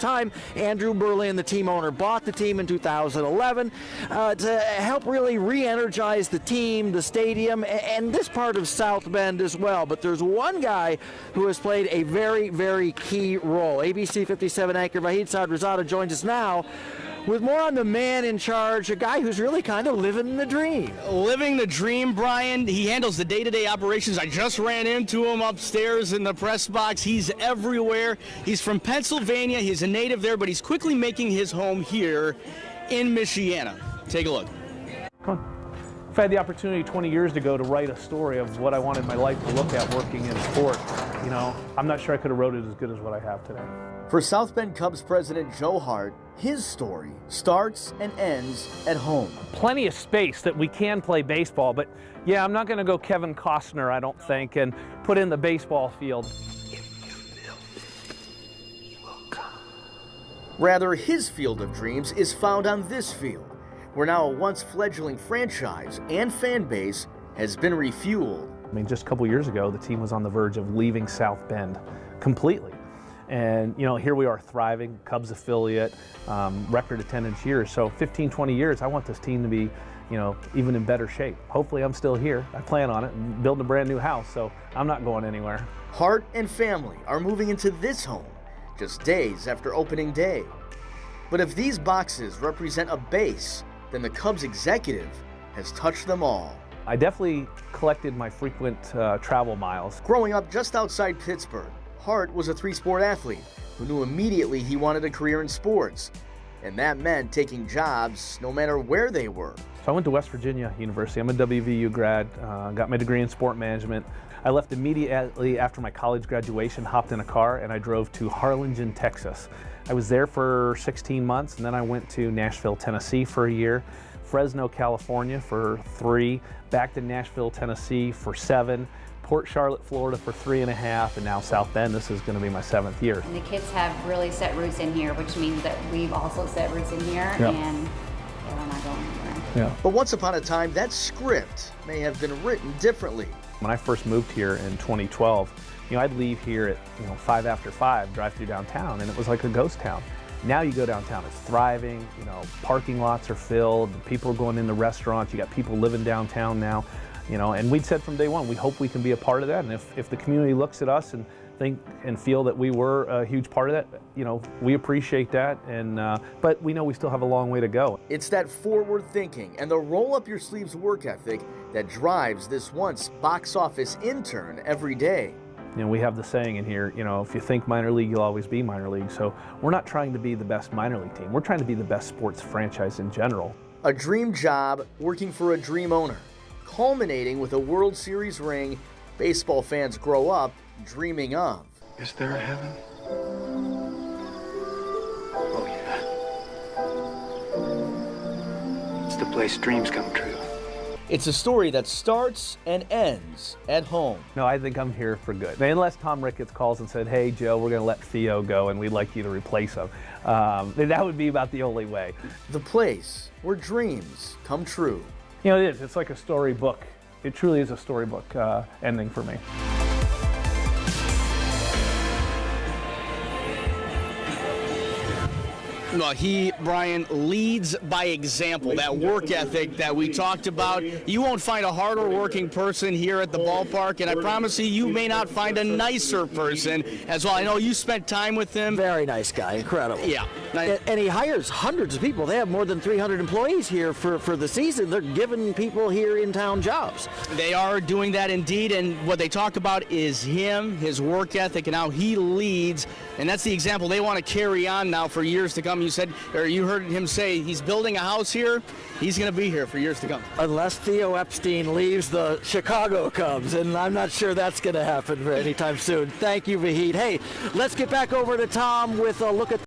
time. Andrew Berlin, the team owner, bought the team in 2011 to help really re-energize the team, the stadium, and this part of South Bend as well. But there's one guy who has played a very, very key role. ABC 57 anchor Vahid Sadrazada joins us now with more on the man in charge, a guy who's really kind of living the dream. Living the dream, Brian. He handles the day-to-day operations. I just ran into him upstairs in the press box. He's everywhere. He's from Pennsylvania. He's a native there, but he's quickly making his home here in Michiana. Take a look. Come on. I've had the opportunity 20 years ago to write a story of what I wanted my life to look at working in sport. You know, I'm not sure I could have wrote it as good as what I have today. For South Bend Cubs president Joe Hart, his story starts and ends at home. Plenty of space that we can play baseball, but yeah, I'm not going to go Kevin Costner, I don't think, and put in the baseball field. Rather, his field of dreams is found on this field, where now a once fledgling franchise and fan base has been refueled. I mean, just a couple years ago, the team was on the verge of leaving South Bend completely. And, you know, here we are thriving, Cubs affiliate, record attendance years. So 15, 20 years, I want this team to be, you know, even in better shape. Hopefully I'm still here. I plan on it and building a brand new house, so I'm not going anywhere. Hart and family are moving into this home just days after opening day. But if these boxes represent a base, then the Cubs executive has touched them all. I definitely collected my frequent travel miles. Growing up just outside Pittsburgh, Hart was a three-sport athlete who knew immediately he wanted a career in sports, and that meant taking jobs no matter where they were. So I went to West Virginia University. I'm a WVU grad, got my degree in sport management. I left immediately after my college graduation, hopped in a car, and I drove to Harlingen, Texas. I was there for 16 months, and then I went to Nashville, Tennessee for a year, Fresno, California for 3, back to Nashville, Tennessee for 7, Port Charlotte, Florida for 3.5, and now South Bend. This is going to be my 7th year. And the kids have really set roots in here, which means that we've also set roots in here, Yep. and we're not going anywhere. Yeah. But once upon a time, that script may have been written differently. When I first moved here in 2012, you know, I'd leave here at 5 after 5, drive through downtown, and it was like a ghost town. Now you go downtown, it's thriving, you know, parking lots are filled, people are going into restaurants, you got people living downtown now, you know, and we'd said from day one, we hope we can be a part of that, and if the community looks at us and think and feel that we were a huge part of that, you know, we appreciate that, and but we know we still have a long way to go. It's that forward thinking and the roll up your sleeves work ethic that drives this once box office intern every day. You know, we have the saying in here, you know, if you think minor league, you'll always be minor league. So we're not trying to be the best minor league team. We're trying to be the best sports franchise in general. A dream job working for a dream owner, culminating with a World Series ring baseball fans grow up dreaming of. Is there a heaven? Oh, yeah. It's the place dreams come true. It's a story that starts and ends at home. No, I think I'm here for good. Unless Tom Ricketts calls and said, hey, Joe, we're going to let Theo go and we'd like you to replace him. That would be about the only way. The place where dreams come true. You know, it is. It's like a storybook. It truly is a storybook ending for me. Well, Brian, leads by example. That work ethic that we talked about. You won't find a harder working person here at the ballpark, and I promise you may not find a nicer person as well. I know you spent time with him. Very nice guy, incredible. Yeah. And he hires hundreds of people. They have more than 300 employees here for the season. They're giving people here in town jobs. They are doing that indeed, and what they talk about is him, his work ethic, and how he leads, and that's the example they want to carry on now for years to come. You said, or you heard him say, he's building a house here. He's going to be here for years to come. Unless Theo Epstein leaves the Chicago Cubs, and I'm not sure that's going to happen anytime soon. Thank you, Vahid. Hey, let's get back over to Tom with a look at